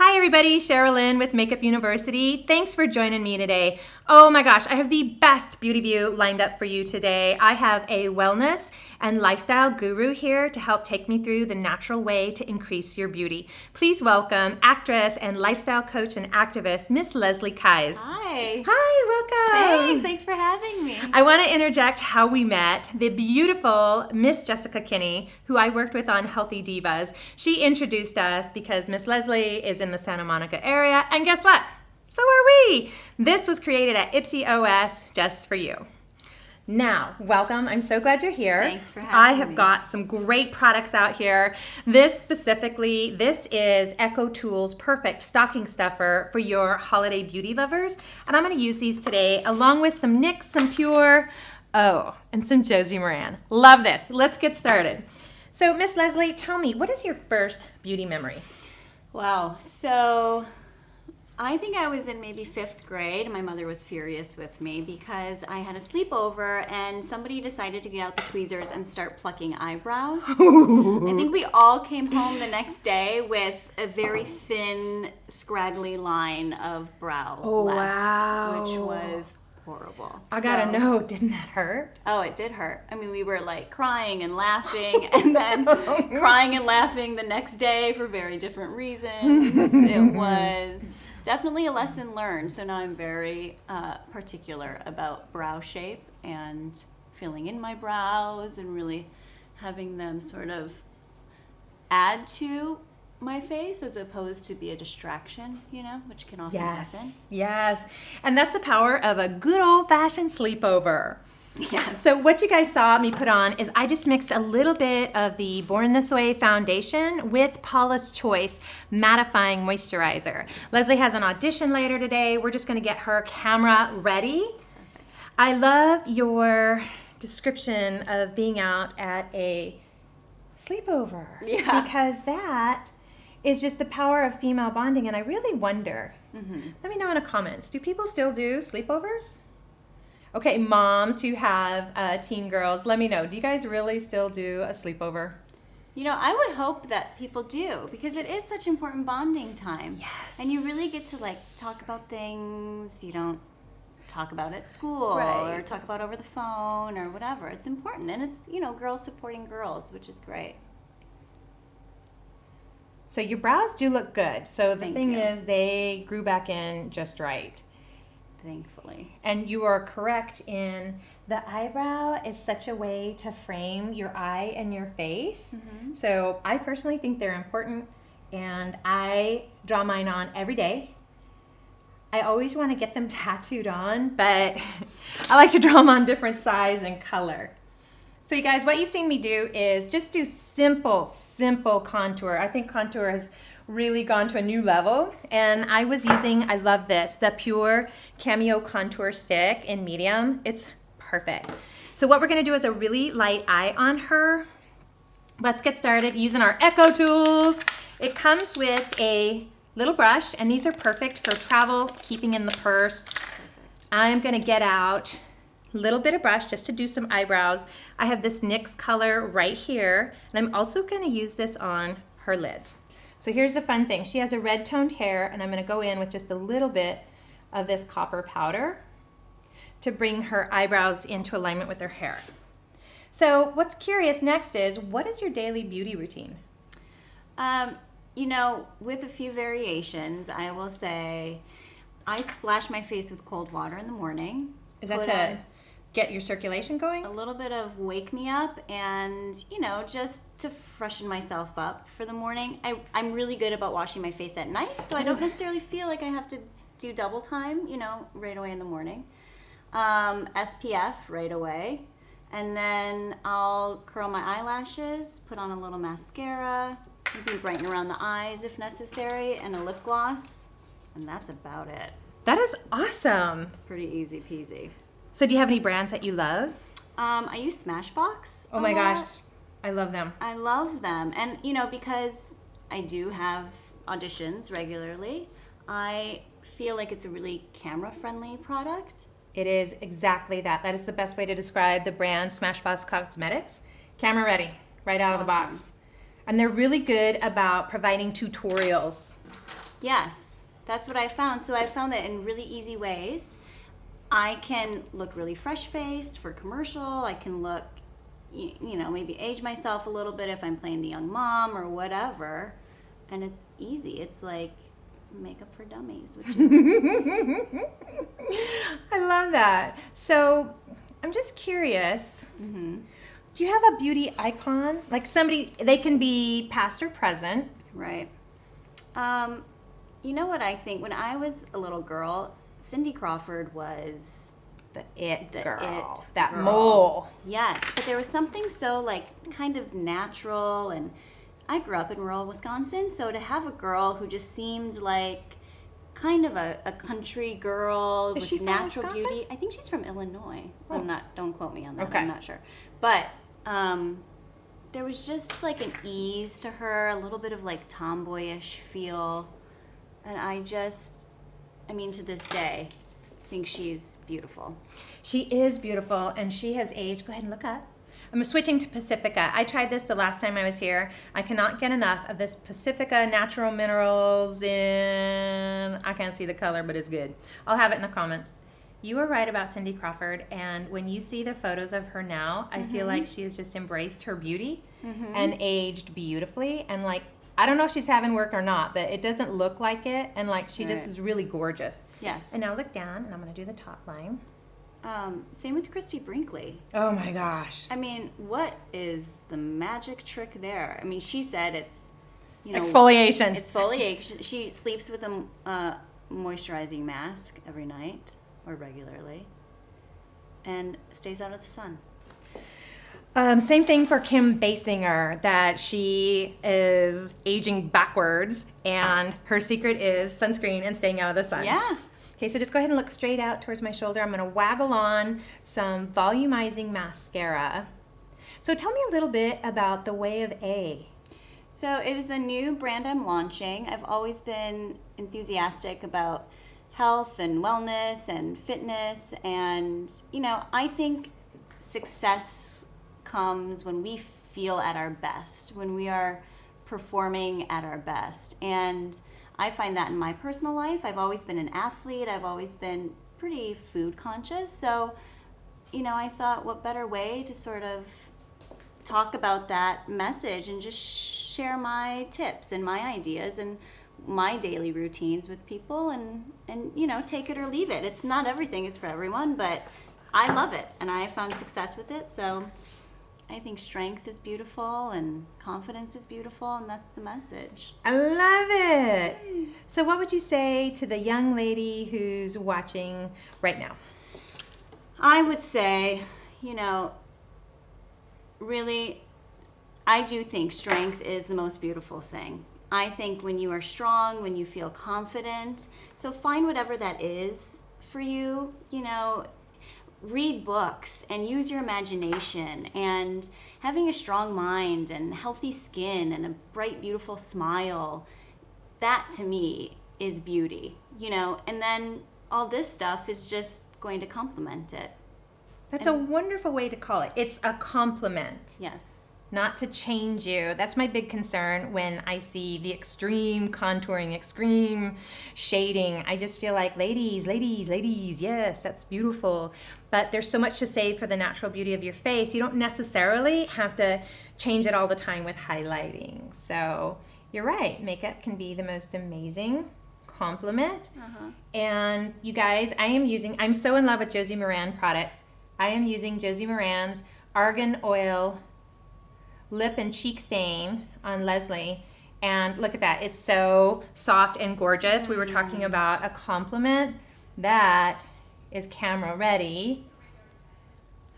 Hi everybody, Sherilyn with Makeup University. Thanks for joining me today. Oh my gosh, I have the best beauty view lined up for you today. I have a wellness and lifestyle guru here to help take me through the natural way to increase your beauty. Please welcome actress and lifestyle coach and activist, Miss Leslie Kies. Hi. Hi, welcome. Thanks for having me. I want to interject how we met. The beautiful Miss Jessica Kinney, who I worked with on Healthy Divas, she introduced us because Miss Leslie is in the Santa Monica area, and guess what? So are we. This was created at IpsyOS just for you. Now, welcome. I'm so glad you're here. Thanks for having me. I have got some great products out here. This specifically, this is EcoTools Perfect Stocking Stuffer for your holiday beauty lovers. And I'm going to use these today along with some NYX, some Pur, and some Josie Maran. Love this. Let's get started. So, Miss Leslie, tell me, what is your first beauty memory? Wow. So I think I was in maybe 5th grade. My mother was furious with me because I had a sleepover and somebody decided to get out the tweezers and start plucking eyebrows. I think we all came home the next day with a very thin, scraggly line of brow left, wow. which was horrible. I gotta know, didn't that hurt? Oh, it did hurt. I mean, we were like crying and laughing and then crying and laughing the next day for very different reasons. It was definitely a lesson learned. So now I'm very particular about brow shape and filling in my brows and really having them sort of add to my face as opposed to be a distraction, which can often happen. Yes. And that's the power of a good old-fashioned sleepover. Yes. So what you guys saw me put on is I just mixed a little bit of the Born This Way foundation with Paula's Choice mattifying moisturizer. Leslie has an audition later today. We're just going to get her camera ready. Perfect. I love your description of being out at a sleepover. Yeah. Because that is just the power of female bonding, and I really wonder, let me know in the comments, do people still do sleepovers? Okay, moms who have teen girls, let me know. Do you guys really still do a sleepover? I would hope that people do because it is such important bonding time. Yes. And you really get to talk about things you don't talk about at school or talk about over the phone or whatever. It's important. And it's, girls supporting girls, which is great. So your brows do look good. So the Thank thing you. is they grew back in just right. Thankfully. And you are correct in the eyebrow is such a way to frame your eye and your face. So I personally think they're important, and I draw mine on every day. I always want to get them tattooed on, but I like to draw them on different size and color. So you guys, what you've seen me do is just do simple contour. I think contour has really gone to a new level. And I was using, I love this, the Pur Cameo Contour Stick in medium. It's perfect. So what we're gonna do is a really light eye on her. Let's get started using our EcoTools. It comes with a little brush, and these are perfect for travel, keeping in the purse. I'm gonna get out little bit of brush just to do some eyebrows. I have this NYX color right here, and I'm also going to use this on her lids. So here's the fun thing. She has a red toned hair, and I'm going to go in with just a little bit of this copper powder to bring her eyebrows into alignment with her hair. So what's curious next is, what is your daily beauty routine? With a few variations, I will say I splash my face with cold water in the morning. Is that to get your circulation going? A little bit of wake me up and, just to freshen myself up for the morning. I'm really good about washing my face at night, so I don't necessarily feel like I have to do double time, right away in the morning. SPF right away. And then I'll curl my eyelashes, put on a little mascara, maybe brighten around the eyes if necessary, and a lip gloss. And that's about it. That is awesome. It's pretty easy peasy. So do you have any brands that you love? I use Smashbox. Oh my gosh, I love them. I love them. And, because I do have auditions regularly, I feel like it's a really camera-friendly product. It is exactly that. That is the best way to describe the brand Smashbox Cosmetics. Camera ready, right out of the box. And they're really good about providing tutorials Yes, that's what I found. So I found that in really easy ways, I can look really fresh-faced for commercial. I can look, you know, maybe age myself a little bit if I'm playing the young mom or whatever. And it's easy. It's like makeup for dummies, which is... I love that. So I'm just curious. Mm-hmm. Do you have a beauty icon? Like somebody, they can be past or present. Right. You know what I think? When I was a little girl, Cindy Crawford was The it girl. it That girl. mole. Yes, but there was something so like kind of natural, and I grew up in rural Wisconsin, so to have a girl who just seemed like kind of a country girl Is she with from natural Wisconsin? beauty. I think she's from Illinois. Oh. Don't quote me on that. Okay. I'm not sure. But there was just like an ease to her, a little bit of like tomboyish feel. And I mean, to this day, think she's beautiful. She is beautiful, and she has aged. Go ahead and look up. I'm switching to Pacifica. I tried this the last time I was here. I cannot get enough of this Pacifica Natural Minerals in... I can't see the color, but it's good. I'll have it in the comments. You were right about Cindy Crawford, and when you see the photos of her now, I feel like she has just embraced her beauty and aged beautifully. And like, I don't know if she's having work or not, but it doesn't look like it. And like, she just is really gorgeous. Yes. And now look down, and I'm going to do the top line. Same with Christy Brinkley. Oh my gosh. I mean, what is the magic trick there? I mean, she said it's, you know, Exfoliation. exfoliation. She sleeps with a moisturizing mask every night or regularly, and stays out of the sun. Same thing for Kim Basinger, that she is aging backwards, and her secret is sunscreen and staying out of the sun. Yeah. Okay, so just go ahead and look straight out towards my shoulder. I'm going to waggle on some volumizing mascara. So tell me a little bit about the Way of A. So it is a new brand I'm launching. I've always been enthusiastic about health and wellness and fitness, and you know, I think success comes when we feel at our best, when we are performing at our best. And I find that in my personal life. I've always been an athlete. I've always been pretty food conscious. So, you know, I thought, what better way to sort of talk about that message and just share my tips and my ideas and my daily routines with people, and you know, take it or leave it. It's not everything is for everyone, but I love it and I found success with it. So I think strength is beautiful and confidence is beautiful, and that's the message. I love it. So what would you say to the young lady who's watching right now? I would say, you know, really, I do think strength is the most beautiful thing. I think when you are strong, when you feel confident, so find whatever that is for you, you know, read books and use your imagination, and having a strong mind and healthy skin and a bright, beautiful smile, that to me is beauty, you know, and then all this stuff is just going to complement it. That's a wonderful way to call it. It's a compliment. Yes. Not to change you. That's my big concern when I see the extreme contouring, extreme shading. I just feel like, ladies, yes, that's beautiful. But there's so much to say for the natural beauty of your face. You don't necessarily have to change it all the time with highlighting. So you're right. Makeup can be the most amazing compliment. And you guys, I'm so in love with Josie Maran products. I am using Josie Maran's Argan Oil Lip and Cheek Stain on Leslie, and look at that. It's so soft and gorgeous. We were talking about a compliment that is camera ready.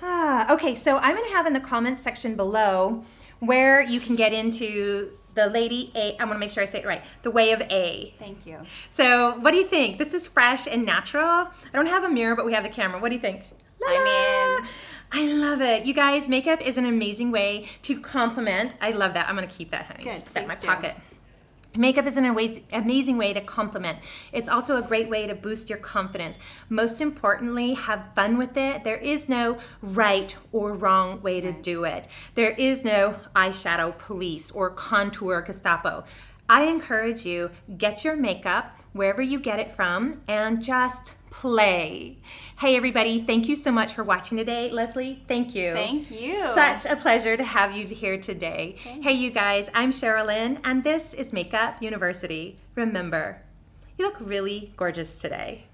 Okay, so I'm going to have in the comments section below where you can get into the Lady A. I want to make sure I say it right. The Way of A. Thank you. So what do you think? This is fresh and natural. I don't have a mirror, but we have the camera. What do you think? I love it. You guys, makeup is an amazing way to compliment. I love that. I'm going to keep that, honey. Good, Just put that in my please do. pocket. Makeup is an amazing way to compliment. It's also a great way to boost your confidence. Most importantly, have fun with it. There is no right or wrong way to do it. There is no eyeshadow police or contour Gestapo. I encourage you, get your makeup wherever you get it from and just play. Hey everybody, thank you so much for watching today. Leslie, thank you. Thank you. Such a pleasure to have you here today. Thanks. Hey you guys, I'm Sherilyn and this is Makeup University. Remember, you look really gorgeous today.